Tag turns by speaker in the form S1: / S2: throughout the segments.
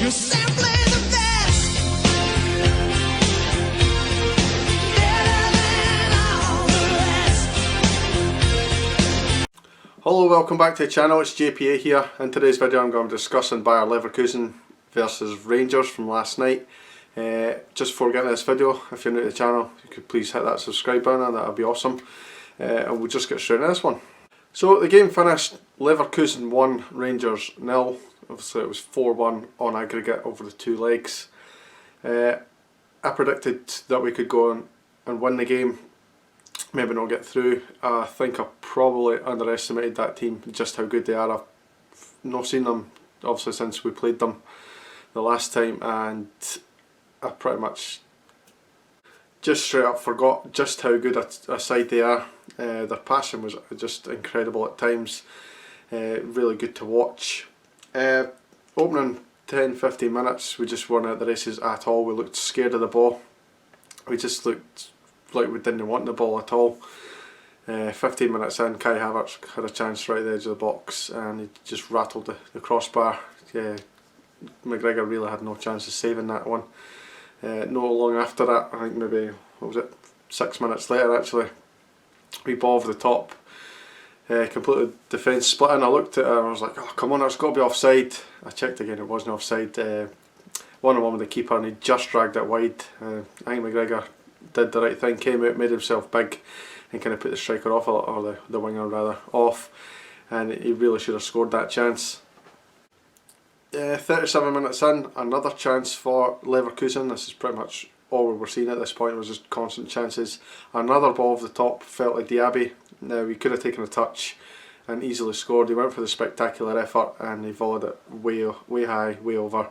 S1: You're simply the best. Better than all the rest.
S2: Hello, welcome back to the channel. It's JPA here. In today's video I'm going to be discussing Bayer Leverkusen versus Rangers from last night. Just before getting to this video, if you're new to the channel, you could please hit that subscribe button, that would be awesome. And we'll just get straight into this one. So the game finished Leverkusen 1, Rangers 0. Obviously it was 4-1 on aggregate over the two legs. I predicted that we could go on and win the game, maybe not get through. I think I probably underestimated that team, just how good they are. I've not seen them obviously since we played them the last time, and I pretty much just straight up forgot just how good a side they are. Their passion was just incredible at times, really good to watch. Opening 10-15 minutes we just weren't at the races at all. We looked scared of the ball, we just looked like we didn't want the ball at all. 15 minutes in, Kai Havertz had a chance right at the edge of the box and he just rattled the crossbar. McGregor really had no chance of saving that one. Not long after that, I think maybe, what was it, 6 minutes later actually, we ball over the top, completely defence split, and I looked at it and I was like, oh come on, it's got to be offside. I checked again, it wasn't offside. 1-on-1 with the keeper and he just dragged it wide. I think McGregor did the right thing, came out, made himself big and kind of put the striker off, or the winger rather, off, and he really should have scored that chance. 37 minutes in, another chance for Leverkusen. This is pretty much all we were seeing at this point, was just constant chances. Another ball off the top, felt like Diaby. Now he could have taken a touch and easily scored. He went for the spectacular effort and he volleyed it way high, way over,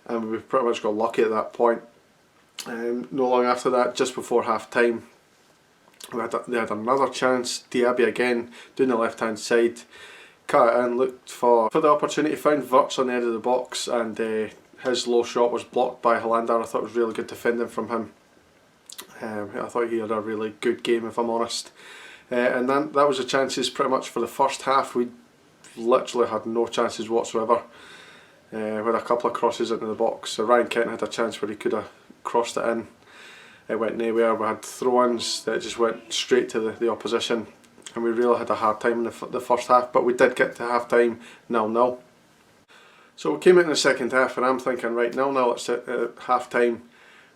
S2: and we pretty much got lucky at that point. No long after that, just before half time, they had another chance. Diaby again down the left hand side, cut it in, looked for the opportunity, found Wirtz on the end of the box, and his low shot was blocked by Hollander. I thought it was really good defending from him. I thought he had a really good game, if I'm honest. And then that was the chances pretty much for the first half. We literally had no chances whatsoever. We had a couple of crosses into the box. So Ryan Kent had a chance where he could have crossed it in. It went nowhere. We had throw-ins that just went straight to the opposition, and we really had a hard time in the first half, but we did get to half time 0-0. So we came out in the second half and I'm thinking, right, 0-0 at half time,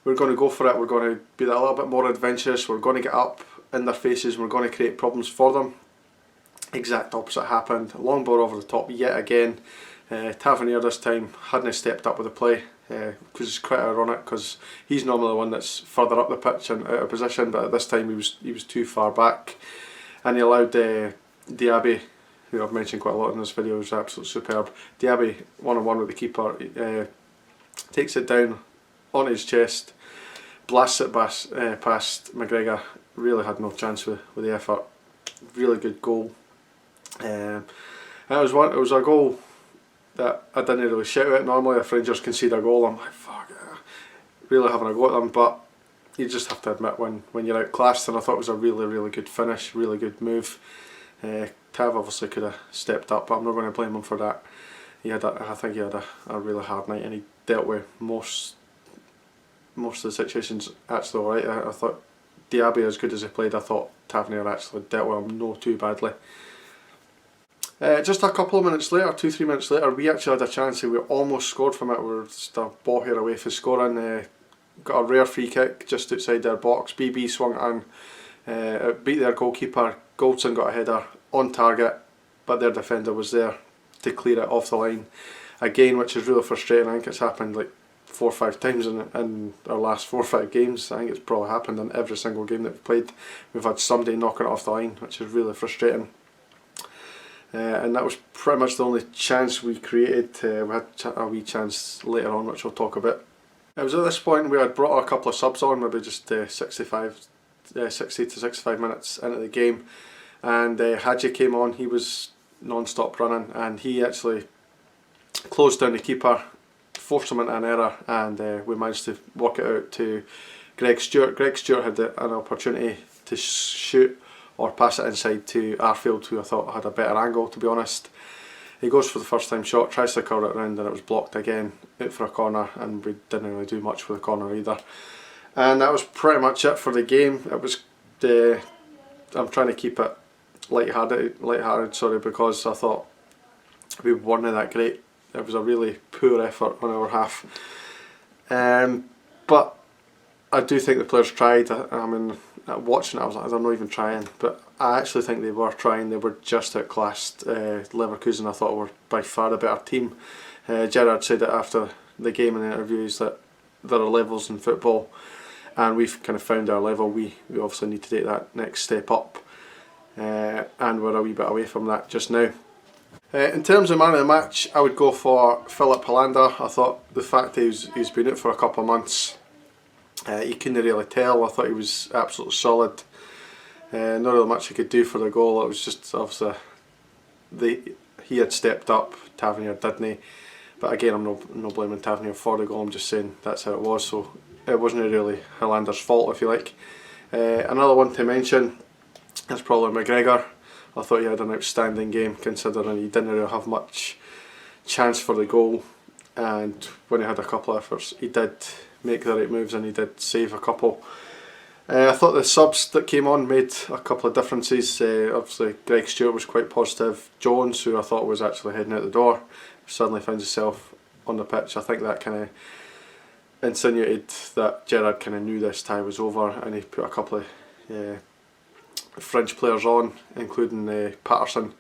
S2: we're going to go for it, we're going to be a little bit more adventurous, we're going to get up in their faces, we're going to create problems for them. Exact opposite happened. Long ball over the top yet again. Tavernier this time hadn't stepped up with the play, which is quite ironic because he's normally the one that's further up the pitch and out of position, but at this time he was too far back, and he allowed Diaby, who I've mentioned quite a lot in this video, is absolutely superb. Diaby 1-on-1 with the keeper, takes it down on his chest, blasts it past McGregor. Really had no chance with the effort. Really good goal. And it was a goal that I didn't really shout at. Normally if Rangers concede a goal I'm like, fuck yeah, really having a go at them, but you just have to admit when you're outclassed, and I thought it was a really good finish, really good move. Tav obviously could have stepped up, but I'm not going to blame him for that. I think he had a really hard night, and he dealt with most of the situations actually alright. I thought Diaby, as good as he played, I thought Tavernier actually dealt with him no too badly. Just a couple of minutes later, 2-3 minutes later, we actually had a chance and we almost scored from it. We were just a ball here away from scoring. Got a rare free kick just outside their box. BB swung it in, beat their goalkeeper. Goldson got a header on target, but their defender was there to clear it off the line again, which is really frustrating. I think it's happened like 4 or 5 times in our last 4 or 5 games. I think it's probably happened in every single game that we've played. We've had somebody knocking it off the line, which is really frustrating. And that was pretty much the only chance we created. We had a wee chance later on, which we'll talk about. It was at this point we had brought a couple of subs on, maybe just 60 to 65 minutes into the game, and Hadji came on. He was non-stop running and he actually closed down the keeper, forced him into an error, and we managed to work it out to Greg Stewart. Greg Stewart had an opportunity to shoot or pass it inside to Arfield, who I thought had a better angle, to be honest. He goes for the first time shot, tries to curl it around, and it was blocked again, out for a corner, and we didn't really do much with the corner either. And that was pretty much it for the game. It was I'm trying to keep it light-hearted, sorry, because I thought we weren't that great. It was a really poor effort on our half. But I do think the players tried. I mean, watching it, I was like, they're not even trying. But I actually think they were trying. They were just outclassed. Leverkusen, I thought, were by far a better team. Gerrard said it after the game in the interviews that there are levels in football, and we've kind of found our level. We obviously need to take that next step up, and we're a wee bit away from that just now. In terms of man of the match, I would go for Philip Hollander. I thought the fact he's been out for a couple of months, you couldn't really tell. I thought he was absolutely solid. Not really much he could do for the goal. It was just obviously he had stepped up, Tavernier didn't. But again, I'm no blaming Tavernier for the goal. I'm just saying that's how it was. So it wasn't really Hollander's fault, if you like. Another one to mention is probably McGregor. I thought he had an outstanding game, considering he didn't really have much chance for the goal, and when he had a couple of efforts, he did make the right moves and he did save a couple. I thought the subs that came on made a couple of differences. Obviously Greg Stewart was quite positive. Jones, who I thought was actually heading out the door, suddenly finds himself on the pitch. I think that kind of insinuated that Gerrard kind of knew this tie was over, and he put a couple of French players on, including Patterson,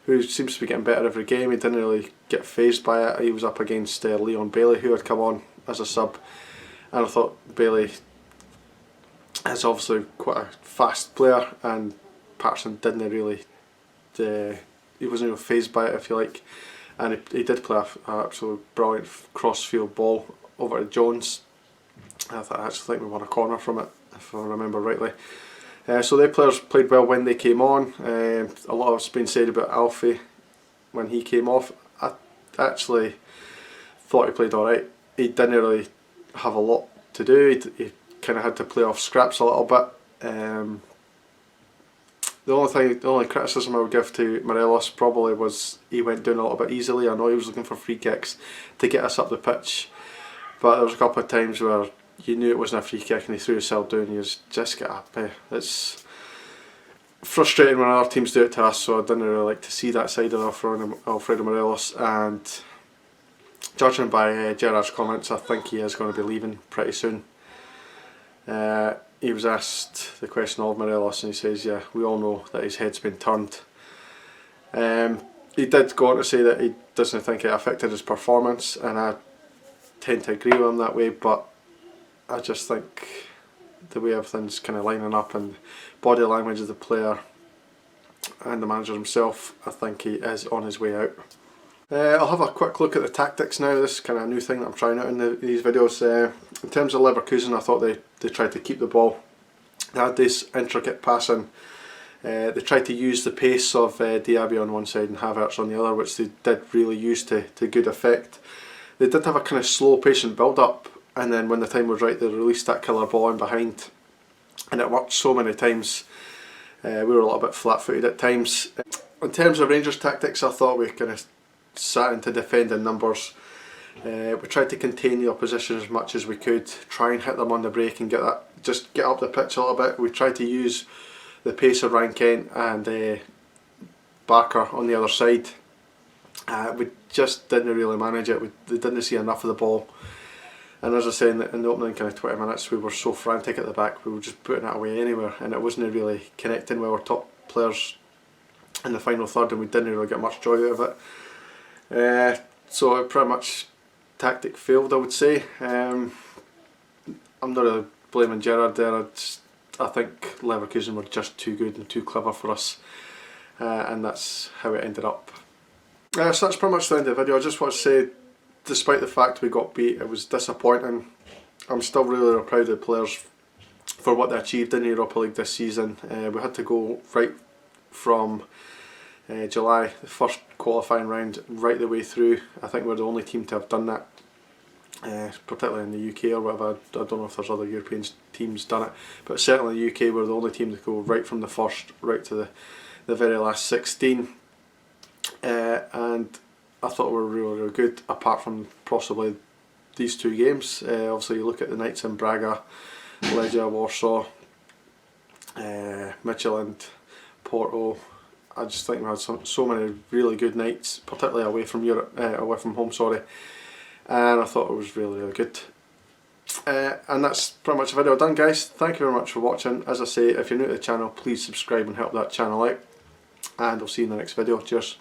S2: who seems to be getting better every game. He didn't really get fazed by it. He was up against Leon Bailey, who had come on as a sub, and I thought Bailey is obviously quite a fast player, and Patterson didn't really, he wasn't really fazed by it, if you like, and he did play an absolutely brilliant cross-field ball over to Jones. I actually think we won a corner from it, if I remember rightly. So the players played well when they came on. A lot has been said about Alfie when he came off. I actually thought he played alright. He didn't really have a lot to do. He kind of had to play off scraps a little bit. The only criticism I would give to Morelos probably was he went down a little bit easily. I know he was looking for free kicks to get us up the pitch, but there was a couple of times where you knew it wasn't a free kick and he threw himself down and you just get up. It's frustrating when other teams do it to us, so I didn't really like to see that side of Alfredo Morelos. And judging by Gerrard's comments, I think he is going to be leaving pretty soon. He was asked the question of Morelos and he says, yeah, we all know that his head's been turned. He did go on to say that he doesn't think it affected his performance, and I tend to agree with him that way, but I just think the way everything's kind of lining up and body language of the player and the manager himself, I think he is on his way out. I'll have a quick look at the tactics now. This is kind of a new thing that I'm trying out in these videos. In terms of Leverkusen, I thought they tried to keep the ball. They had this intricate passing. They tried to use the pace of Diaby on one side and Havertz on the other, which they did really use to good effect. They did have a kind of slow, patient build-up, and then when the time was right, they released that killer ball in behind, and it worked so many times. We were a little bit flat-footed at times. In terms of Rangers tactics, I thought we kind of sat into defend in numbers. We tried to contain the opposition as much as we could, try and hit them on the break and just get up the pitch a little bit. We tried to use the pace of Ryan Kent and Barker on the other side. We just didn't really manage it. They didn't see enough of the ball. And as I say, in the opening kind of 20 minutes, we were so frantic at the back, we were just putting it away anywhere, and it wasn't really connecting with our top players in the final third, and we didn't really get much joy out of it. So it pretty much tactic failed, I would say. I'm not really blaming Gerrard there. I think Leverkusen were just too good and too clever for us, and that's how it ended up. So that's pretty much the end of the video. I just want to say, despite the fact we got beat, it was disappointing. I'm still really proud of the players for what they achieved in the Europa League this season. We had to go right from July, the first qualifying round, right the way through. I think we're the only team to have done that, particularly in the UK or whatever. I don't know if there's other European teams done it, but certainly in the UK we're the only team to go right from the first right to the very last 16. and I thought we were really, really good, apart from possibly these two games. Obviously you look at the nights in Braga, Legia Warsaw, Midtjylland, Porto. I just think we had so many really good nights, particularly away from Europe, away from home, sorry. And I thought it was really, really good. And that's pretty much the video done, guys. Thank you very much for watching. As I say, if you're new to the channel, please subscribe and help that channel out. And I'll see you in the next video. Cheers.